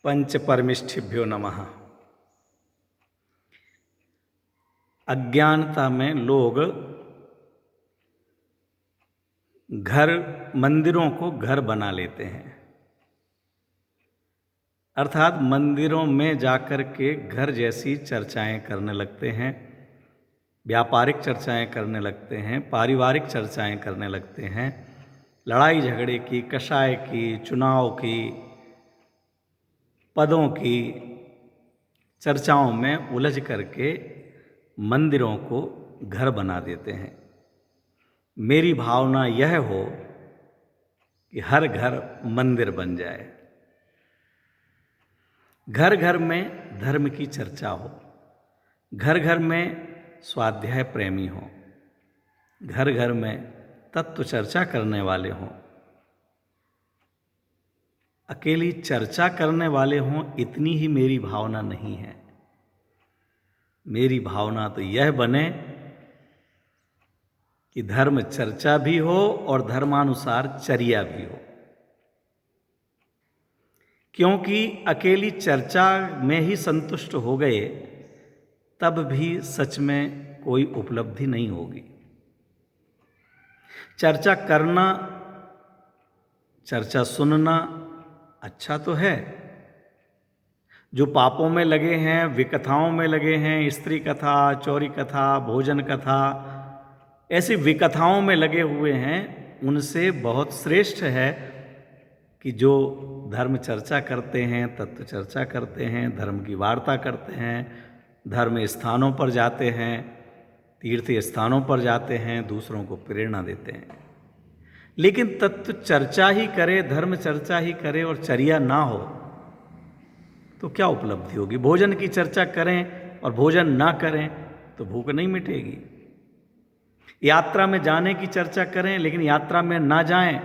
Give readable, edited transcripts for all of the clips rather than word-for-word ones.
पंच परमिष्ठिभ्यो नमः। अज्ञानता में लोग मंदिरों को घर बना लेते हैं, अर्थात मंदिरों में जाकर के घर जैसी चर्चाएं करने लगते हैं, व्यापारिक चर्चाएं करने लगते हैं, पारिवारिक चर्चाएं करने लगते हैं, लड़ाई झगड़े की, कषाय की, चुनाव की, पदों की चर्चाओं में उलझ करके मंदिरों को घर बना देते हैं। मेरी भावना यह हो कि हर घर मंदिर बन जाए, घर घर में धर्म की चर्चा हो, घर घर में स्वाध्याय प्रेमी हो, घर घर में तत्व चर्चा करने वाले हों। अकेली चर्चा करने वाले हों इतनी ही मेरी भावना नहीं है। मेरी भावना तो यह बने कि धर्म चर्चा भी हो और धर्मानुसार चर्या भी हो, क्योंकि अकेली चर्चा में ही संतुष्ट हो गए तब भी सच में कोई उपलब्धि नहीं होगी। चर्चा करना, चर्चा सुनना अच्छा तो है। जो पापों में लगे हैं, विकथाओं में लगे हैं, स्त्री कथा, चौरी कथा, भोजन कथा, ऐसी विकथाओं में लगे हुए हैं, उनसे बहुत श्रेष्ठ है कि जो धर्म चर्चा करते हैं, तत्व चर्चा करते हैं, धर्म की वार्ता करते हैं, धर्म स्थानों पर जाते हैं, तीर्थ स्थानों पर जाते हैं, दूसरों को प्रेरणा देते हैं। लेकिन तत्व चर्चा ही करे, धर्म चर्चा ही करे और चर्या ना हो तो क्या उपलब्धि होगी? भोजन की चर्चा करें और भोजन ना करें तो भूख नहीं मिटेगी। यात्रा में जाने की चर्चा करें लेकिन यात्रा में ना जाएं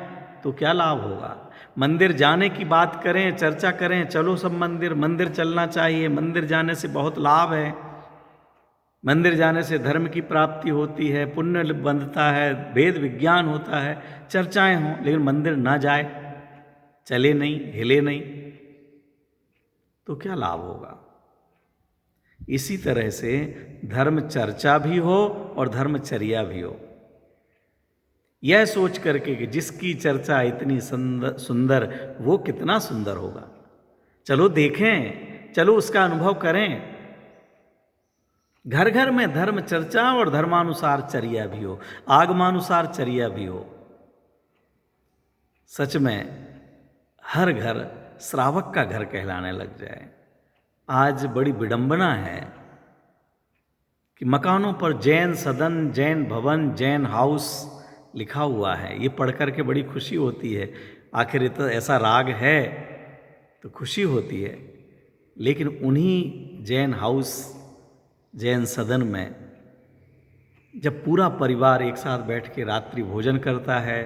तो क्या लाभ होगा? मंदिर जाने की बात करें, चर्चा करें, चलो सब मंदिर चलना चाहिए, मंदिर जाने से बहुत लाभ है, मंदिर जाने से धर्म की प्राप्ति होती है, पुण्य बंधता है, वेद विज्ञान होता है, चर्चाएं हों, लेकिन मंदिर ना जाए, चले नहीं, हिले नहीं तो क्या लाभ होगा? इसी तरह से धर्म चर्चा भी हो और धर्मचर्या भी हो। यह सोच करके कि जिसकी चर्चा इतनी सुंदर वो कितना सुंदर होगा, चलो देखें, चलो उसका अनुभव करें। घर घर में धर्म चर्चा और धर्मानुसार चर्या भी हो, आगमानुसार चर्या भी हो। सच में हर घर श्रावक का घर कहलाने लग जाए। आज बड़ी विडंबना है कि मकानों पर जैन सदन, जैन भवन, जैन हाउस लिखा हुआ है। ये पढ़ कर के बड़ी खुशी होती है, आखिर तो ऐसा राग है तो खुशी होती है। लेकिन उन्हीं जैन हाउस, जैन सदन में जब पूरा परिवार एक साथ बैठ के रात्रि भोजन करता है,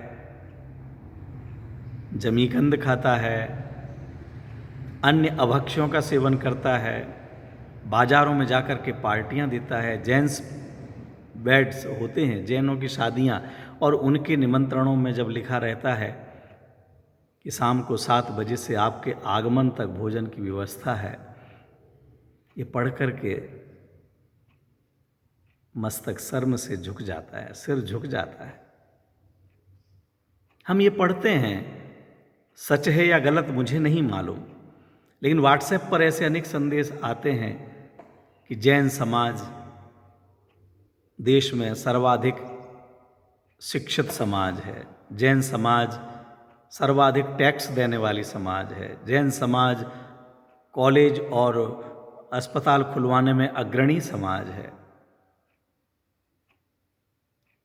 जमीकंद खाता है, अन्य अभक्ष्यों का सेवन करता है, बाजारों में जाकर के पार्टियां देता है, जेंट्स बेड्स होते हैं, जैनों की शादियां, और उनके निमंत्रणों में जब लिखा रहता है कि शाम को 7 बजे से आपके आगमन तक भोजन की व्यवस्था है, ये पढ़ कर के मस्तक शर्म से झुक जाता है, सिर झुक जाता है। हम ये पढ़ते हैं, सच है या गलत मुझे नहीं मालूम, लेकिन व्हाट्सएप पर ऐसे अनेक संदेश आते हैं कि जैन समाज देश में सर्वाधिक शिक्षित समाज है, जैन समाज सर्वाधिक टैक्स देने वाली समाज है, जैन समाज कॉलेज और अस्पताल खुलवाने में अग्रणी समाज है।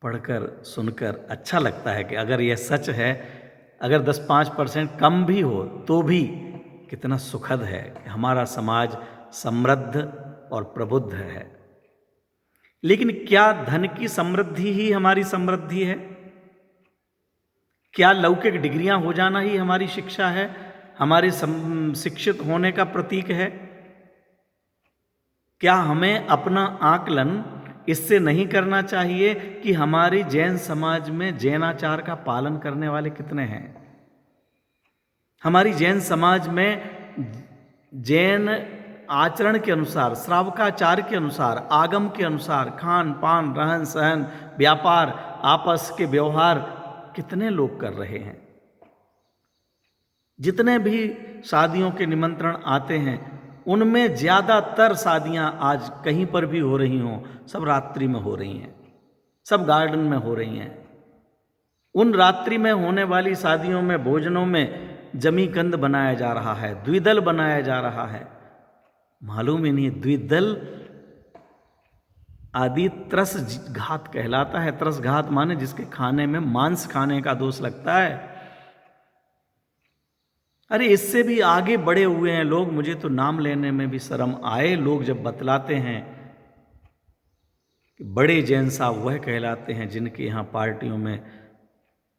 पढ़कर सुनकर अच्छा लगता है कि अगर यह सच है, अगर 10-5% कम भी हो तो भी कितना सुखद है कि हमारा समाज समृद्ध और प्रबुद्ध है। लेकिन क्या धन की समृद्धि ही हमारी समृद्धि है? क्या लौकिक डिग्रियां हो जाना ही हमारी शिक्षा है, हमारे शिक्षित होने का प्रतीक है? क्या हमें अपना आकलन इससे नहीं करना चाहिए कि हमारी जैन समाज में जैनाचार का पालन करने वाले कितने हैं? हमारी जैन समाज में जैन आचरण के अनुसार, श्रावकाचार के अनुसार, आगम के अनुसार खान पान, रहन सहन, व्यापार, आपस के व्यवहार कितने लोग कर रहे हैं। जितने भी शादियों के निमंत्रण आते हैं उनमें ज़्यादातर शादियां आज कहीं पर भी हो रही हों, सब रात्रि में हो रही हैं, सब गार्डन में हो रही हैं। उन रात्रि में होने वाली शादियों में, भोजनों में जमीकंद बनाया जा रहा है, द्विदल बनाया जा रहा है। मालूम ही नहीं, द्विदल आदि त्रस घात कहलाता है। त्रस घात माने जिसके खाने में मांस खाने का दोष लगता है। अरे इससे भी आगे बढ़े हुए हैं लोग, मुझे तो नाम लेने में भी शर्म आए। लोग जब बतलाते हैं कि बड़े जैन साहब वह कहलाते हैं जिनके यहाँ पार्टियों में,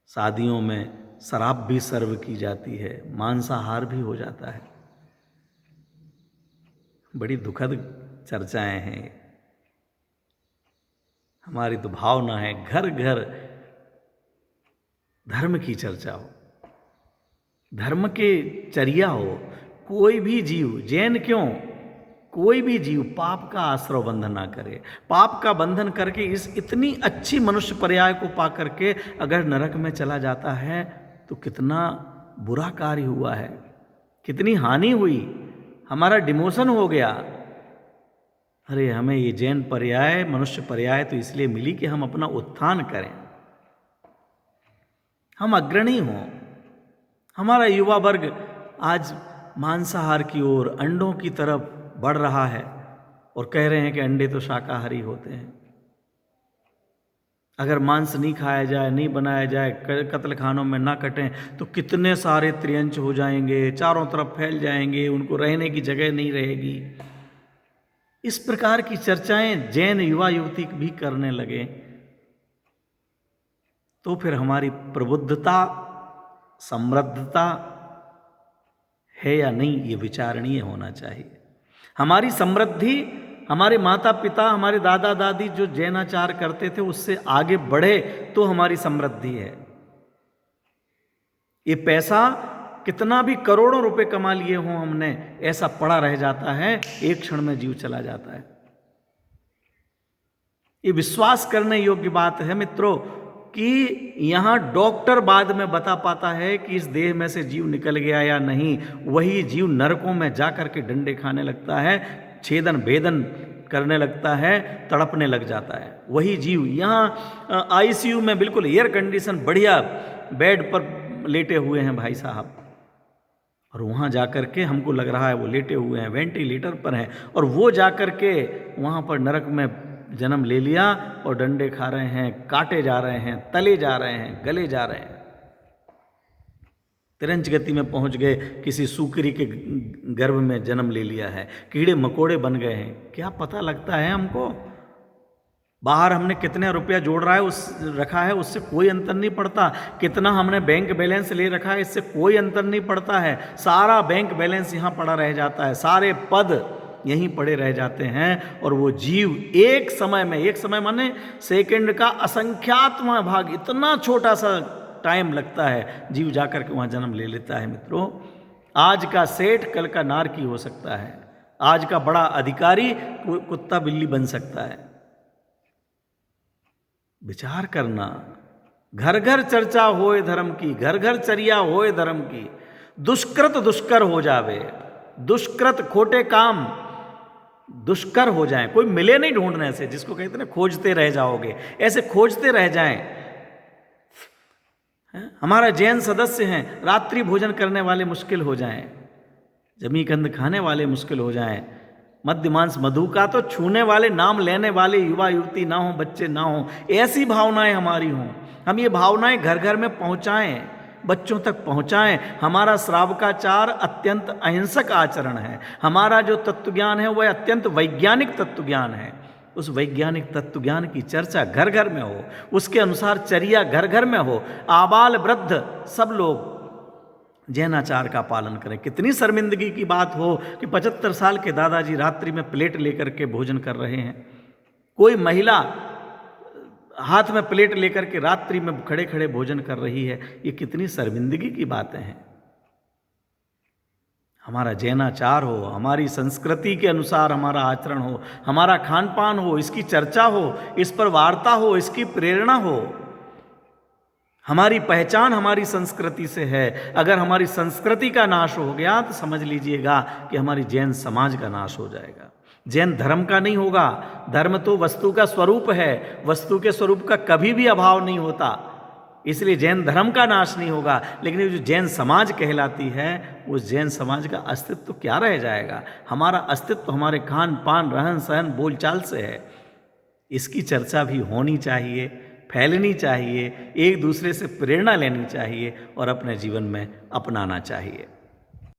शादियों में शराब भी सर्व की जाती है, मांसाहार भी हो जाता है। बड़ी दुखद चर्चाएं हैं। हमारी तो भावना है घर घर धर्म की चर्चा हो, धर्म के चर्या हो। कोई भी जीव, जैन क्यों, कोई भी जीव पाप का आश्रय बंधन ना करे। पाप का बंधन करके इस इतनी अच्छी मनुष्य पर्याय को पा करके अगर नरक में चला जाता है तो कितना बुरा कार्य हुआ है, कितनी हानि हुई, हमारा डिमोशन हो गया। अरे हमें ये जैन पर्याय, मनुष्य पर्याय तो इसलिए मिली कि हम अपना उत्थान करें, हम अग्रणी हों। हमारा युवा वर्ग आज मांसाहार की ओर, अंडों की तरफ बढ़ रहा है और कह रहे हैं कि अंडे तो शाकाहारी होते हैं। अगर मांस नहीं खाया जाए, नहीं बनाया जाए, कत्ल खानों में ना कटें तो कितने सारे त्रियंच हो जाएंगे, चारों तरफ फैल जाएंगे, उनको रहने की जगह नहीं रहेगी। इस प्रकार की चर्चाएं जैन युवा युवती भी करने लगे तो फिर हमारी प्रबुद्धता, समृद्धता है या नहीं, ये विचारणीय होना चाहिए। हमारी समृद्धि, हमारे माता पिता, हमारे दादा दादी जो जैनाचार करते थे उससे आगे बढ़े तो हमारी समृद्धि है। ये पैसा कितना भी करोड़ों रुपए कमा लिए हों हमने, ऐसा पड़ा रह जाता है, एक क्षण में जीव चला जाता है। ये विश्वास करने योग्य बात है मित्रों कि यहां डॉक्टर बाद में बता पाता है कि इस देह में से जीव निकल गया या नहीं। वही जीव नरकों में जाकर के डंडे खाने लगता है, छेदन भेदन करने लगता है, तड़पने लग जाता है। वही जीव यहाँ आईसीयू में बिल्कुल एयर कंडीशन बढ़िया बेड पर लेटे हुए हैं भाई साहब, और वहाँ जाकर के हमको लग रहा है वो लेटे हुए हैं, वेंटिलेटर पर हैं, और वो जाकर के वहाँ पर नरक में जन्म ले लिया और डंडे खा रहे हैं, काटे जा रहे हैं, तले जा रहे हैं, गले जा रहे हैं, तिरंच गति में पहुंच गए, किसी सूकरी के गर्भ में जन्म ले लिया है, कीड़े मकोड़े बन गए हैं। क्या पता लगता है हमको? बाहर हमने कितने रुपया जोड़ रहा है रखा है उससे कोई अंतर नहीं पड़ता। कितना हमने बैंक बैलेंस ले रखा है इससे कोई अंतर नहीं पड़ता है। सारा बैंक बैलेंस यहाँ पड़ा रह जाता है, सारे पद यहीं पड़े रह जाते हैं, और वो जीव एक समय में, एक समय माने सेकंड का असंख्यातवां भाग, इतना छोटा सा टाइम लगता है, जीव जाकर के वहाँ जन्म ले लेता है। मित्रों, आज का सेठ कल का नारकी हो सकता है, आज का बड़ा अधिकारी कुत्ता बिल्ली बन सकता है। विचार करना, घर घर चर्चा होए धर्म की, घर घर चर्या होए धर्म की, दुष्कृत दुष्कर हो जावे, दुष्कृत खोटे काम दुष्कर हो जाएं, कोई मिले नहीं ढूंढने से, जिसको कहते हैं खोजते रह जाओगे, ऐसे खोजते रह जाएं। हमारा जैन सदस्य हैं, रात्रि भोजन करने वाले मुश्किल हो जाएं, जमीकंद खाने वाले मुश्किल हो जाएं, मद्य मांस मधु का तो छूने वाले, नाम लेने वाले युवा युवती ना हो, बच्चे ना हो, ऐसी भावनाएं हमारी हों। हम ये भावनाएं घर घर में पहुंचाएं, बच्चों तक पहुंचाएं। हमारा श्रावकाचार अत्यंत अहिंसक आचरण है। हमारा जो तत्वज्ञान है वह अत्यंत वैज्ञानिक तत्वज्ञान है। उस वैज्ञानिक तत्वज्ञान की चर्चा घर घर में हो, उसके अनुसार चर्या घर घर में हो, आबाल वृद्ध सब लोग जैनाचार का पालन करें। कितनी शर्मिंदगी की बात हो कि 75 साल के दादाजी रात्रि में प्लेट लेकर के भोजन कर रहे हैं, कोई महिला हाथ में प्लेट लेकर के रात्रि में खड़े खड़े भोजन कर रही है। ये कितनी शर्मिंदगी की बातें हैं। हमारा जैनाचार हो, हमारी संस्कृति के अनुसार हमारा आचरण हो, हमारा खान पान हो, इसकी चर्चा हो, इस पर वार्ता हो, इसकी प्रेरणा हो। हमारी पहचान हमारी संस्कृति से है। अगर हमारी संस्कृति का नाश हो गया तो समझ लीजिएगा कि हमारी जैन समाज का नाश हो जाएगा। जैन धर्म का नहीं होगा। धर्म तो वस्तु का स्वरूप है, वस्तु के स्वरूप का कभी भी अभाव नहीं होता, इसलिए जैन धर्म का नाश नहीं होगा। लेकिन जो जैन समाज कहलाती है, उस जैन समाज का अस्तित्व तो क्या रह जाएगा? हमारा अस्तित्व हमारे खान पान, रहन सहन, बोलचाल से है। इसकी चर्चा भी होनी चाहिए, फैलनी चाहिए, एक दूसरे से प्रेरणा लेनी चाहिए और अपने जीवन में अपनाना चाहिए।